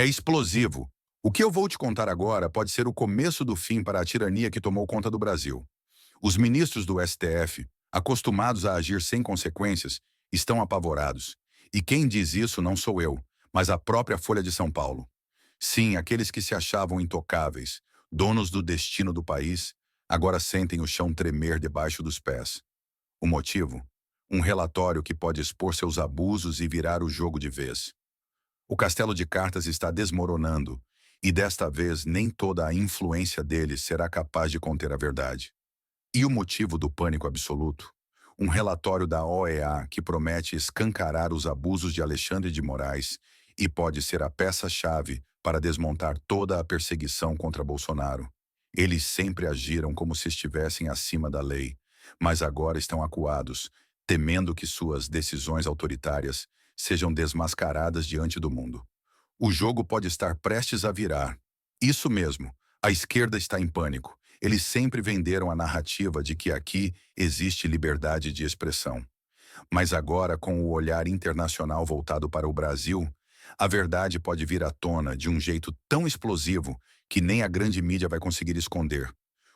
É explosivo. O que eu vou te contar agora pode ser o começo do fim para a tirania que tomou conta do Brasil. Os ministros do STF, acostumados a agir sem consequências, estão apavorados. E quem diz isso não sou eu, mas a própria Folha de São Paulo. Sim, aqueles que se achavam intocáveis, donos do destino do país, agora sentem o chão tremer debaixo dos pés. O motivo? Um relatório que pode expor seus abusos e virar o jogo de vez. O castelo de cartas está desmoronando, e desta vez nem toda a influência deles será capaz de conter a verdade. E o motivo do pânico absoluto? Um relatório da OEA que promete escancarar os abusos de Alexandre de Moraes e pode ser a peça-chave para desmontar toda a perseguição contra Bolsonaro. Eles sempre agiram como se estivessem acima da lei, mas agora estão acuados, temendo que suas decisões autoritárias sejam desmascaradas diante do mundo. O jogo pode estar prestes a virar. Isso mesmo, a esquerda está em pânico. Eles sempre venderam a narrativa de que aqui existe liberdade de expressão. Mas agora, com o olhar internacional voltado para o Brasil, a verdade pode vir à tona de um jeito tão explosivo que nem a grande mídia vai conseguir esconder.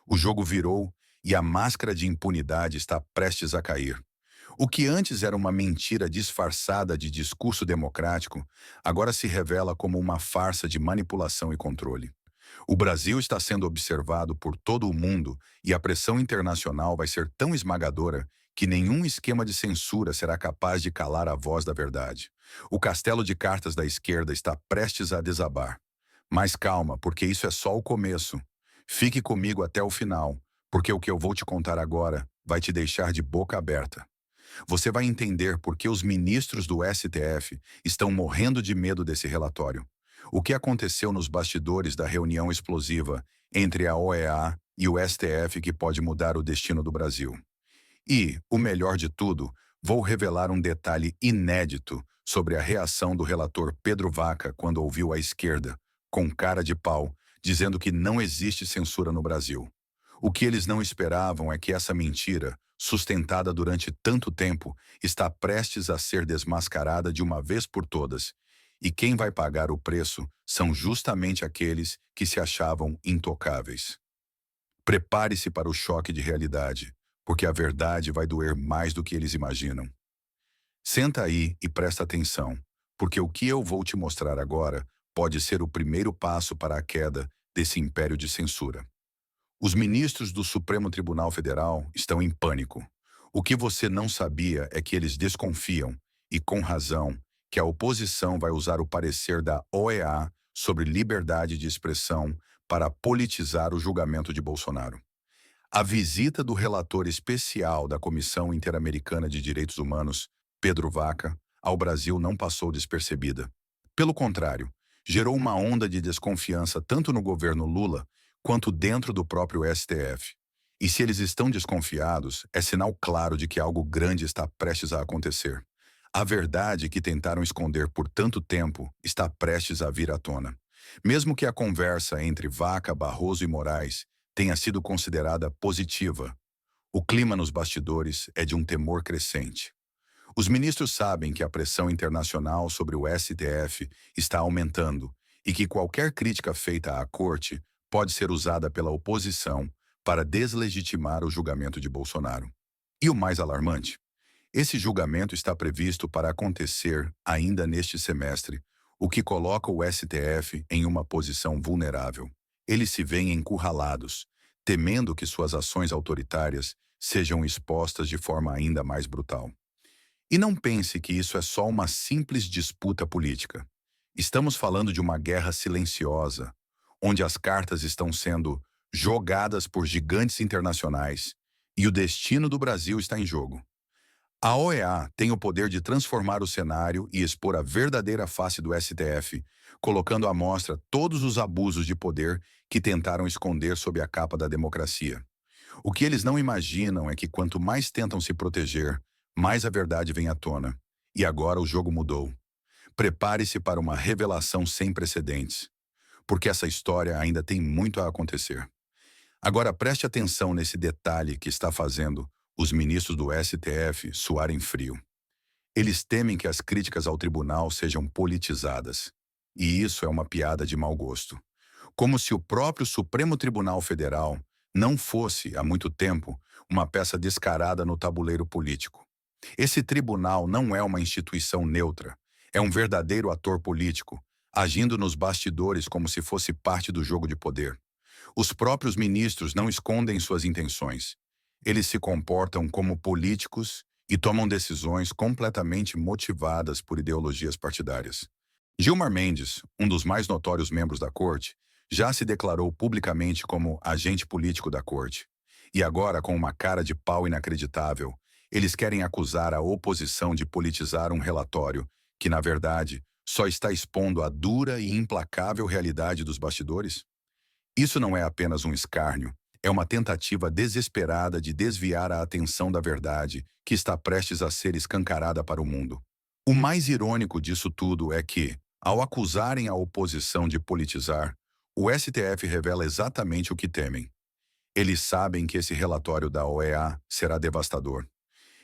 O jogo virou e a máscara de impunidade está prestes a cair. O que antes era uma mentira disfarçada de discurso democrático, agora se revela como uma farsa de manipulação e controle. O Brasil está sendo observado por todo o mundo e a pressão internacional vai ser tão esmagadora que nenhum esquema de censura será capaz de calar a voz da verdade. O castelo de cartas da esquerda está prestes a desabar. Mas calma, porque isso é só o começo. Fique comigo até o final, porque o que eu vou te contar agora vai te deixar de boca aberta. Você vai entender por que os ministros do STF estão morrendo de medo desse relatório. O que aconteceu nos bastidores da reunião explosiva entre a OEA e o STF que pode mudar o destino do Brasil. E, o melhor de tudo, vou revelar um detalhe inédito sobre a reação do relator Pedro Vaca quando ouviu a esquerda, com cara de pau, dizendo que não existe censura no Brasil. O que eles não esperavam é que essa mentira, sustentada durante tanto tempo, está prestes a ser desmascarada de uma vez por todas. E quem vai pagar o preço são justamente aqueles que se achavam intocáveis. Prepare-se para o choque de realidade, porque a verdade vai doer mais do que eles imaginam. Senta aí e presta atenção, porque o que eu vou te mostrar agora pode ser o primeiro passo para a queda desse império de censura. Os ministros do Supremo Tribunal Federal estão em pânico. O que você não sabia é que eles desconfiam, e com razão, que a oposição vai usar o parecer da OEA sobre liberdade de expressão para politizar o julgamento de Bolsonaro. A visita do relator especial da Comissão Interamericana de Direitos Humanos, Pedro Vaca, ao Brasil não passou despercebida. Pelo contrário, gerou uma onda de desconfiança tanto no governo Lula quanto dentro do próprio STF. E se eles estão desconfiados, é sinal claro de que algo grande está prestes a acontecer. A verdade que tentaram esconder por tanto tempo está prestes a vir à tona. Mesmo que a conversa entre Vaca, Barroso e Moraes tenha sido considerada positiva, o clima nos bastidores é de um temor crescente. Os ministros sabem que a pressão internacional sobre o STF está aumentando e que qualquer crítica feita à corte pode ser usada pela oposição para deslegitimar o julgamento de Bolsonaro. E o mais alarmante? Esse julgamento está previsto para acontecer ainda neste semestre, o que coloca o STF em uma posição vulnerável. Eles se veem encurralados, temendo que suas ações autoritárias sejam expostas de forma ainda mais brutal. E não pense que isso é só uma simples disputa política. Estamos falando de uma guerra silenciosa, onde as cartas estão sendo jogadas por gigantes internacionais e o destino do Brasil está em jogo. A OEA tem o poder de transformar o cenário e expor a verdadeira face do STF, colocando à mostra todos os abusos de poder que tentaram esconder sob a capa da democracia. O que eles não imaginam é que quanto mais tentam se proteger, mais a verdade vem à tona. E agora o jogo mudou. Prepare-se para uma revelação sem precedentes, porque essa história ainda tem muito a acontecer. Agora preste atenção nesse detalhe que está fazendo os ministros do STF suarem frio. Eles temem que as críticas ao tribunal sejam politizadas. E isso é uma piada de mau gosto. Como se o próprio Supremo Tribunal Federal não fosse, há muito tempo, uma peça descarada no tabuleiro político. Esse tribunal não é uma instituição neutra, é um verdadeiro ator político, agindo nos bastidores como se fosse parte do jogo de poder. Os próprios ministros não escondem suas intenções. Eles se comportam como políticos e tomam decisões completamente motivadas por ideologias partidárias. Gilmar Mendes, um dos mais notórios membros da corte, já se declarou publicamente como agente político da corte. E agora, com uma cara de pau inacreditável, eles querem acusar a oposição de politizar um relatório que, na verdade, só está expondo a dura e implacável realidade dos bastidores? Isso não é apenas um escárnio, é uma tentativa desesperada de desviar a atenção da verdade que está prestes a ser escancarada para o mundo. O mais irônico disso tudo é que, ao acusarem a oposição de politizar, o STF revela exatamente o que temem. Eles sabem que esse relatório da OEA será devastador.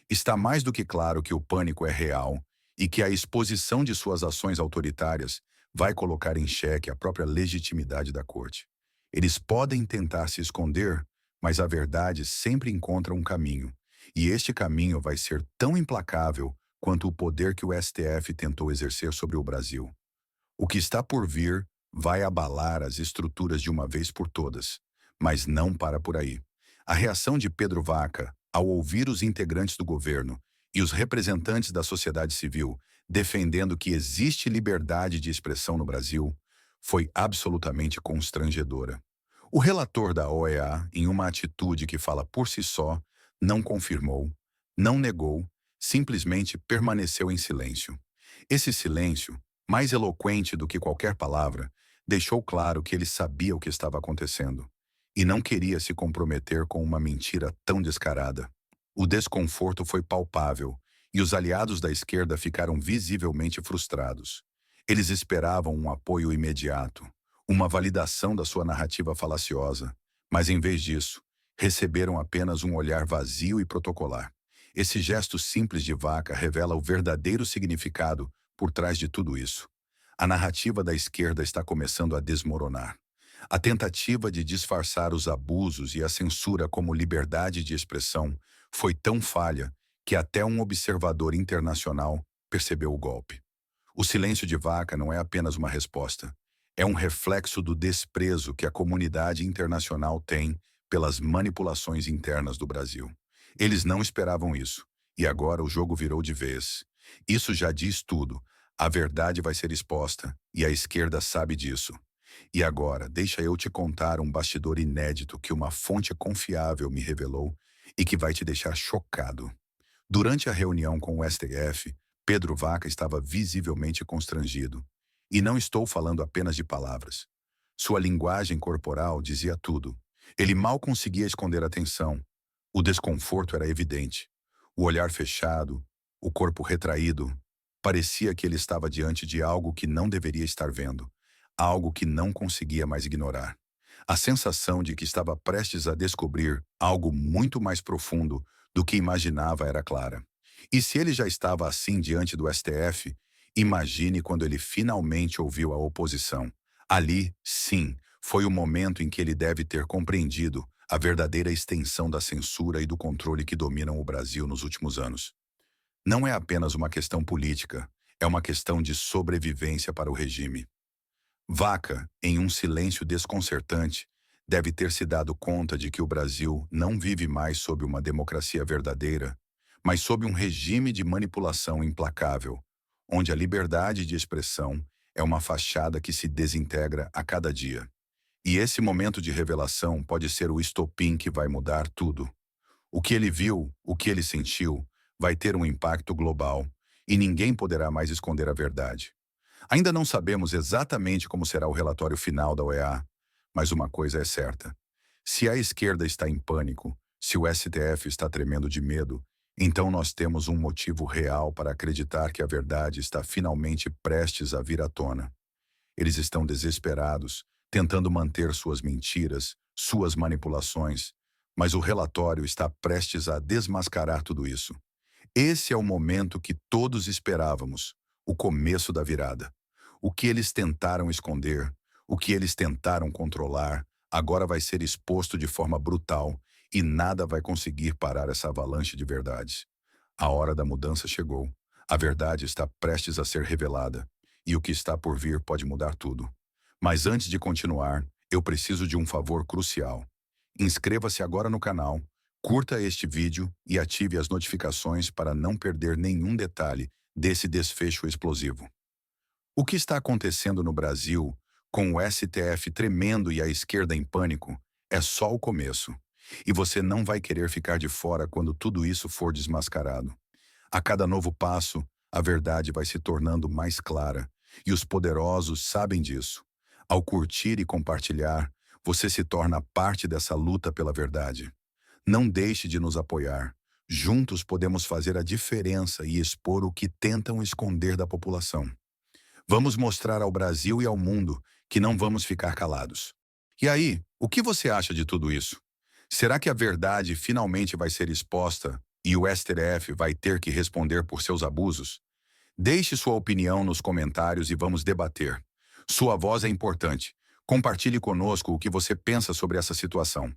Está mais do que claro que o pânico é real e que a exposição de suas ações autoritárias vai colocar em xeque a própria legitimidade da corte. Eles podem tentar se esconder, mas a verdade sempre encontra um caminho. E este caminho vai ser tão implacável quanto o poder que o STF tentou exercer sobre o Brasil. O que está por vir vai abalar as estruturas de uma vez por todas, mas não para por aí. A reação de Pedro Vaca, ao ouvir os integrantes do governo e os representantes da sociedade civil defendendo que existe liberdade de expressão no Brasil, foi absolutamente constrangedora. O relator da OEA, em uma atitude que fala por si só, não confirmou, não negou, simplesmente permaneceu em silêncio. Esse silêncio, mais eloquente do que qualquer palavra, deixou claro que ele sabia o que estava acontecendo e não queria se comprometer com uma mentira tão descarada. O desconforto foi palpável e os aliados da esquerda ficaram visivelmente frustrados. Eles esperavam um apoio imediato, uma validação da sua narrativa falaciosa, mas em vez disso, receberam apenas um olhar vazio e protocolar. Esse gesto simples de Vaca revela o verdadeiro significado por trás de tudo isso. A narrativa da esquerda está começando a desmoronar. A tentativa de disfarçar os abusos e a censura como liberdade de expressão foi tão falha que até um observador internacional percebeu o golpe. O silêncio de Vaca não é apenas uma resposta, é um reflexo do desprezo que a comunidade internacional tem pelas manipulações internas do Brasil. Eles não esperavam isso, e agora o jogo virou de vez. Isso já diz tudo. A verdade vai ser exposta, e a esquerda sabe disso. E agora, deixa eu te contar um bastidor inédito que uma fonte confiável me revelou e que vai te deixar chocado. Durante a reunião com o STF, Pedro Vaca estava visivelmente constrangido. E não estou falando apenas de palavras. Sua linguagem corporal dizia tudo. Ele mal conseguia esconder a tensão. O desconforto era evidente. O olhar fechado, o corpo retraído. Parecia que ele estava diante de algo que não deveria estar vendo. Algo que não conseguia mais ignorar. A sensação de que estava prestes a descobrir algo muito mais profundo do que imaginava era clara. E se ele já estava assim diante do STF, imagine quando ele finalmente ouviu a oposição. Ali, sim, foi o momento em que ele deve ter compreendido a verdadeira extensão da censura e do controle que dominam o Brasil nos últimos anos. Não é apenas uma questão política, é uma questão de sobrevivência para o regime. Vaca, em um silêncio desconcertante, deve ter se dado conta de que o Brasil não vive mais sob uma democracia verdadeira, mas sob um regime de manipulação implacável, onde a liberdade de expressão é uma fachada que se desintegra a cada dia. E esse momento de revelação pode ser o estopim que vai mudar tudo. O que ele viu, o que ele sentiu, vai ter um impacto global, e ninguém poderá mais esconder a verdade. Ainda não sabemos exatamente como será o relatório final da OEA, mas uma coisa é certa. Se a esquerda está em pânico, se o STF está tremendo de medo, então nós temos um motivo real para acreditar que a verdade está finalmente prestes a vir à tona. Eles estão desesperados, tentando manter suas mentiras, suas manipulações, mas o relatório está prestes a desmascarar tudo isso. Esse é o momento que todos esperávamos, o começo da virada. O que eles tentaram esconder, o que eles tentaram controlar, agora vai ser exposto de forma brutal e nada vai conseguir parar essa avalanche de verdades. A hora da mudança chegou. A verdade está prestes a ser revelada e o que está por vir pode mudar tudo. Mas antes de continuar, eu preciso de um favor crucial. Inscreva-se agora no canal, curta este vídeo e ative as notificações para não perder nenhum detalhe desse desfecho explosivo. O que está acontecendo no Brasil, com o STF tremendo e a esquerda em pânico, é só o começo. E você não vai querer ficar de fora quando tudo isso for desmascarado. A cada novo passo, a verdade vai se tornando mais clara, e os poderosos sabem disso. Ao curtir e compartilhar, você se torna parte dessa luta pela verdade. Não deixe de nos apoiar. Juntos podemos fazer a diferença e expor o que tentam esconder da população. Vamos mostrar ao Brasil e ao mundo que não vamos ficar calados. E aí, o que você acha de tudo isso? Será que a verdade finalmente vai ser exposta e o STF vai ter que responder por seus abusos? Deixe sua opinião nos comentários e vamos debater. Sua voz é importante. Compartilhe conosco o que você pensa sobre essa situação.